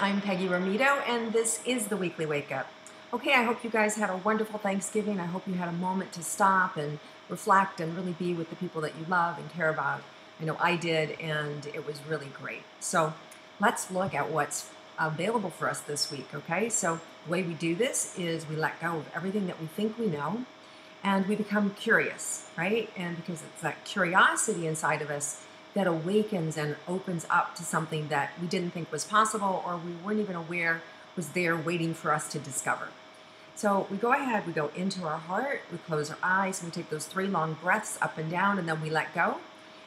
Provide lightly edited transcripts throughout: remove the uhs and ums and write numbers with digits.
I'm Peggy Rometo, and this is the Weekly Wake Up. Okay, I hope you guys had a wonderful Thanksgiving. I hope you had a moment to stop and reflect and really be with the people that you love and care about. I know I did, and it was really great. So let's look at what's available for us this week, okay? So the way we do this is we let go of everything that we think we know, and we become curious, right? And because it's that curiosity inside of us that awakens and opens up to something that we didn't think was possible or we weren't even aware was there waiting for us to discover. So we go ahead, we go into our heart, we close our eyes, and we take those 3 long breaths up and down, and then we let go.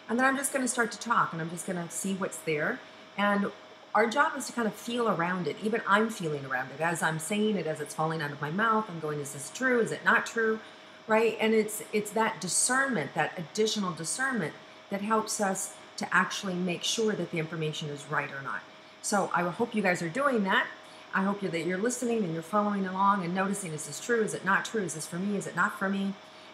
And then I'm just going to start to talk, and I'm just going to see what's there. And our job is to kind of feel around it. Even I'm feeling around it as I'm saying it, as it's falling out of my mouth. I'm going, is this true? Is it not true? Right? And it's that discernment, that additional discernment that helps us to actually make sure that the information is right or not. So I hope you guys are doing that. I hope that you're listening and you're following along and noticing, is this true? Is it not true? Is this for me? Is it not for me?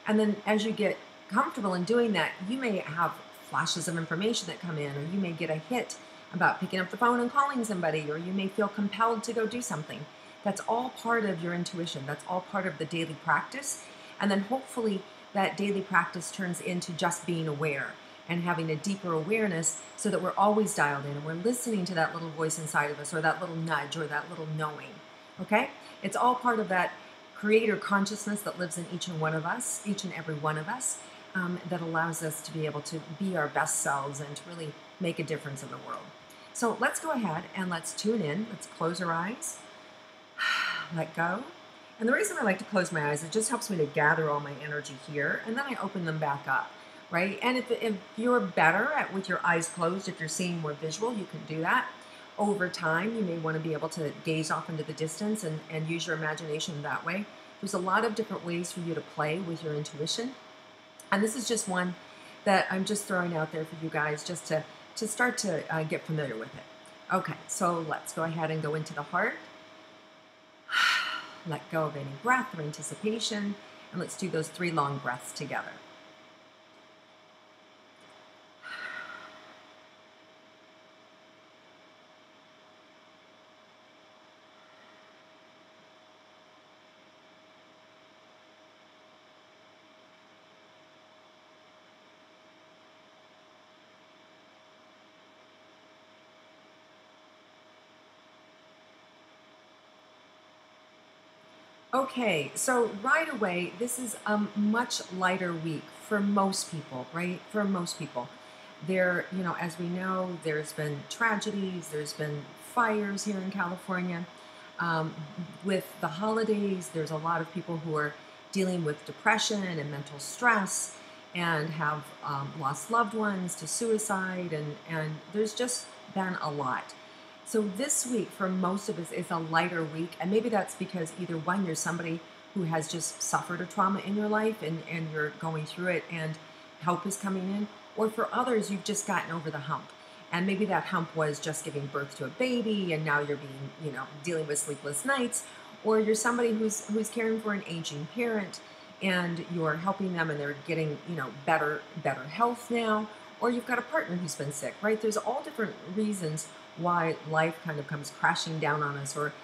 And then as you get comfortable in doing that, you may have flashes of information that come in, or you may get a hit about picking up the phone and calling somebody, or you may feel compelled to go do something. That's all part of your intuition. That's all part of the daily practice. And then hopefully that daily practice turns into just being aware and having a deeper awareness so that we're always dialed in and we're listening to that little voice inside of us, or that little nudge, or that little knowing, okay? It's all part of that creator consciousness that lives in each and one of us, each and every one of us, that allows us to be able to be our best selves and to really make a difference in the world. So let's go ahead and let's tune in. Let's close our eyes, let go. And the reason I like to close my eyes, it just helps me to gather all my energy here, and then I open them back up. Right? And if you're better at with your eyes closed, if you're seeing more visual, you can do that. Over time, you may want to be able to gaze off into the distance and use your imagination that way. There's a lot of different ways for you to play with your intuition. And this is just one that I'm just throwing out there for you guys just to start to get familiar with it. Okay, so let's go ahead and go into the heart. Let go of any breath or anticipation. And let's do those 3 long breaths together. Okay, so right away, this is a much lighter week for most people, right? For most people. There, as we know, there's been tragedies, there's been fires here in California. Um, with the holidays, there's a lot of people who are dealing with depression and mental stress and have lost loved ones to suicide, and there's just been a lot. So this week for most of us is a lighter week, and maybe that's because either one, you're somebody who has just suffered a trauma in your life and you're going through it and help is coming in, or for others, you've just gotten over the hump. And maybe that hump was just giving birth to a baby and now you're being, dealing with sleepless nights, or you're somebody who's caring for an aging parent and you're helping them and they're getting, better health now, or you've got a partner who's been sick, right? There's all different reasons why life kind of comes crashing down on us or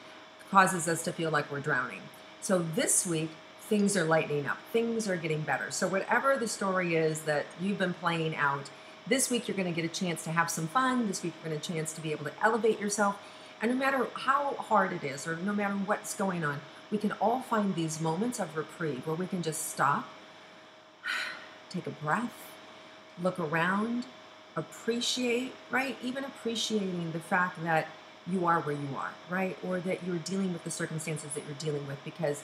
causes us to feel like we're drowning. So this week, things are lightening up. Things are getting better. So whatever the story is that you've been playing out, this week you're going to get a chance to have some fun. This week you're going to get a chance to be able to elevate yourself. And no matter how hard it is or no matter what's going on, we can all find these moments of reprieve where we can just stop, take a breath, look around, appreciate, right? Even appreciating the fact that you are where you are, right? Or that you're dealing with the circumstances that you're dealing with, because,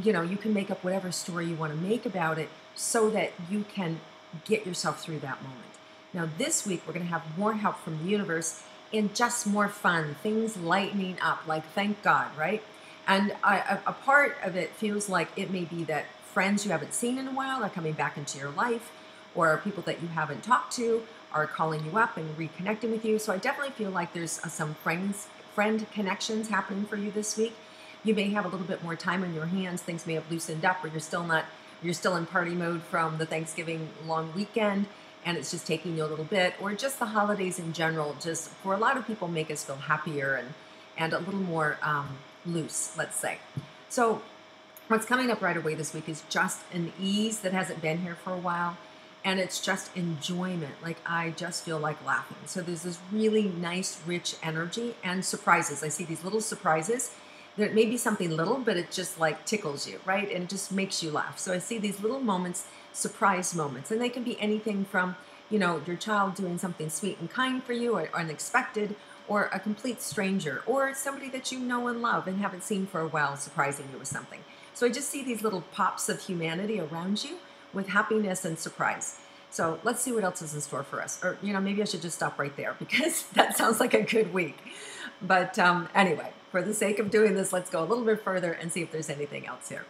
you can make up whatever story you want to make about it so that you can get yourself through that moment. Now, this week, we're going to have more help from the universe and just more fun, things lightening up, like thank God, right? And a part of it feels like it may be that friends you haven't seen in a while are coming back into your life, or people that you haven't talked to are calling you up and reconnecting with you. So I definitely feel like there's some friend connections happening for you this week. You may have a little bit more time on your hands. Things may have loosened up, or you're still in party mode from the Thanksgiving long weekend, and it's just taking you a little bit, or just the holidays in general, just for a lot of people make us feel happier and a little more loose, let's say. So what's coming up right away this week is just an ease that hasn't been here for a while. And it's just enjoyment. Like, I just feel like laughing. So there's this really nice, rich energy and surprises. I see these little surprises. There may be something little, but it just like tickles you, right? And it just makes you laugh. So I see these little moments, surprise moments. And they can be anything from, your child doing something sweet and kind for you, or unexpected, or a complete stranger, or somebody that you know and love and haven't seen for a while surprising you with something. So I just see these little pops of humanity around you with happiness and surprise. So let's see what else is in store for us. Or, maybe I should just stop right there because that sounds like a good week. But anyway, for the sake of doing this, let's go a little bit further and see if there's anything else here.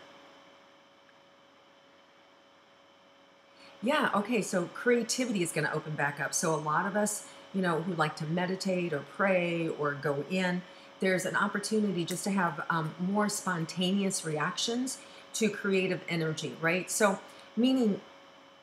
Yeah, okay, so creativity is going to open back up. So a lot of us, who like to meditate or pray or go in, there's an opportunity just to have more spontaneous reactions to creative energy, right? So meaning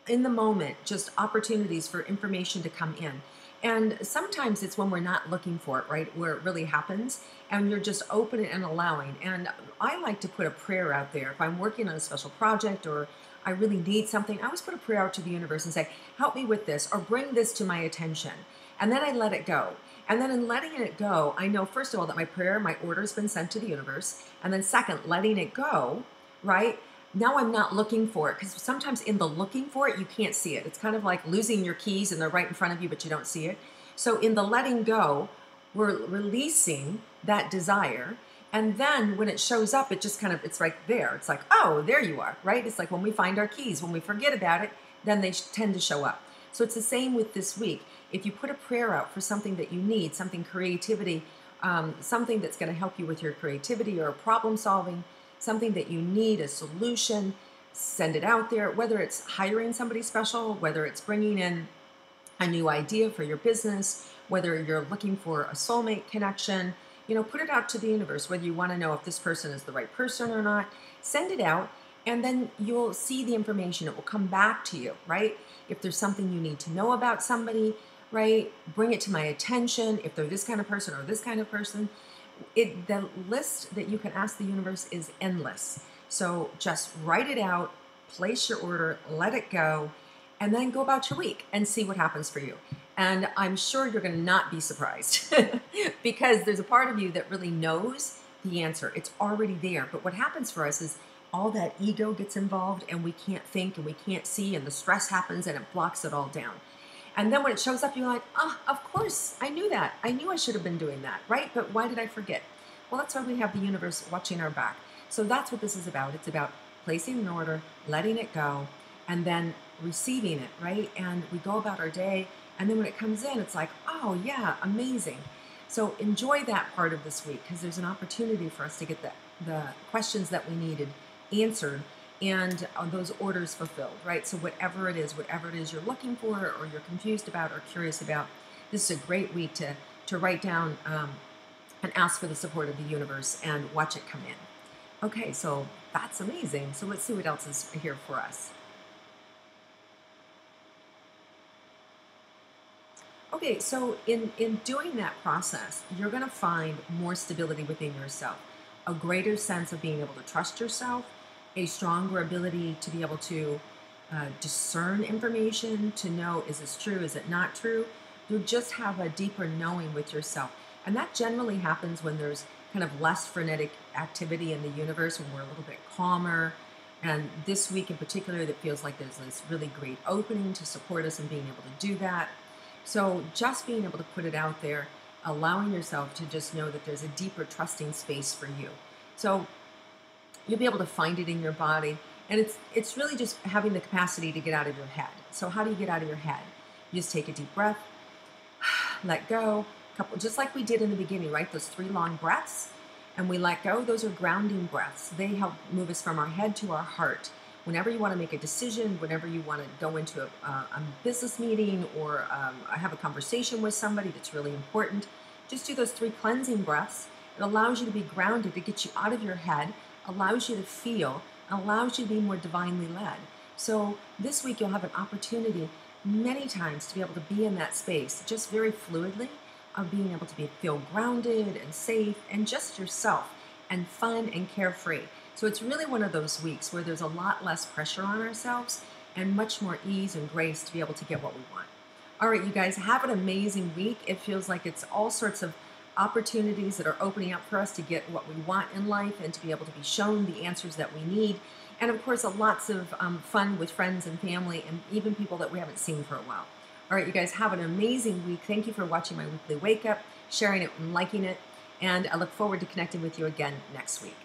in the moment, just opportunities for information to come in. And sometimes it's when we're not looking for it, right? Where it really happens and you're just open and allowing. And I like to put a prayer out there. If I'm working on a special project or I really need something, I always put a prayer out to the universe and say, help me with this or bring this to my attention. And then I let it go. And then in letting it go, I know, first of all, that my prayer, my order has been sent to the universe. And then second, letting it go, right? Now I'm not looking for it, because sometimes in the looking for it, you can't see it. It's kind of like losing your keys and they're right in front of you, but you don't see it. So in the letting go, we're releasing that desire. And then when it shows up, it's right there. It's like, oh, there you are, right? It's like when we find our keys, when we forget about it, then they tend to show up. So it's the same with this week. If you put a prayer out for something that you need, something creativity, something that's going to help you with your creativity or problem solving, something that you need, a solution, send it out there, whether it's hiring somebody special, whether it's bringing in a new idea for your business, whether you're looking for a soulmate connection, put it out to the universe, whether you want to know if this person is the right person or not, send it out, and then you'll see the information. It will come back to you, right? If there's something you need to know about somebody, right? Bring it to my attention. If they're this kind of person or this kind of person, the list that you can ask the universe is endless. So just write it out, place your order, let it go, and then go about your week and see what happens for you. And I'm sure you're going to not be surprised because there's a part of you that really knows the answer. It's already there. But what happens for us is all that ego gets involved and we can't think and we can't see, and the stress happens and it blocks it all down. And then when it shows up, you're like, oh, of course, I knew that. I knew I should have been doing that, right? But why did I forget? Well, that's why we have the universe watching our back. So that's what this is about. It's about placing an order, letting it go, and then receiving it, right? And we go about our day, and then when it comes in, it's like, oh, yeah, amazing. So enjoy that part of this week, because there's an opportunity for us to get the questions that we needed answered and those orders fulfilled, right? So whatever it is you're looking for or you're confused about or curious about, this is a great week to write down and ask for the support of the universe and watch it come in. Okay, so that's amazing. So let's see what else is here for us. Okay, so in doing that process, you're going to find more stability within yourself, a greater sense of being able to trust yourself, a stronger ability to be able to discern information, to know, is this true, is it not true? You just have a deeper knowing with yourself. And that generally happens when there's kind of less frenetic activity in the universe, when we're a little bit calmer. And this week in particular, that feels like there's this really great opening to support us in being able to do that. So just being able to put it out there, allowing yourself to just know that there's a deeper trusting space for you. So you'll be able to find it in your body. And it's really just having the capacity to get out of your head. So how do you get out of your head? You just take a deep breath, let go, just like we did in the beginning, right? Those 3 long breaths, and we let go. Those are grounding breaths. They help move us from our head to our heart. Whenever you want to make a decision, whenever you want to go into a business meeting or have a conversation with somebody that's really important, just do those 3 cleansing breaths. It allows you to be grounded, to get you out of your head, allows you to feel, allows you to be more divinely led. So this week you'll have an opportunity many times to be able to be in that space just very fluidly of being able to feel grounded and safe and just yourself and fun and carefree. So it's really one of those weeks where there's a lot less pressure on ourselves and much more ease and grace to be able to get what we want. All right, you guys, have an amazing week. It feels like it's all sorts of opportunities that are opening up for us to get what we want in life and to be able to be shown the answers that we need. And of course, lots of fun with friends and family and even people that we haven't seen for a while. All right, you guys, have an amazing week. Thank you for watching my weekly wake up, sharing it and liking it. And I look forward to connecting with you again next week.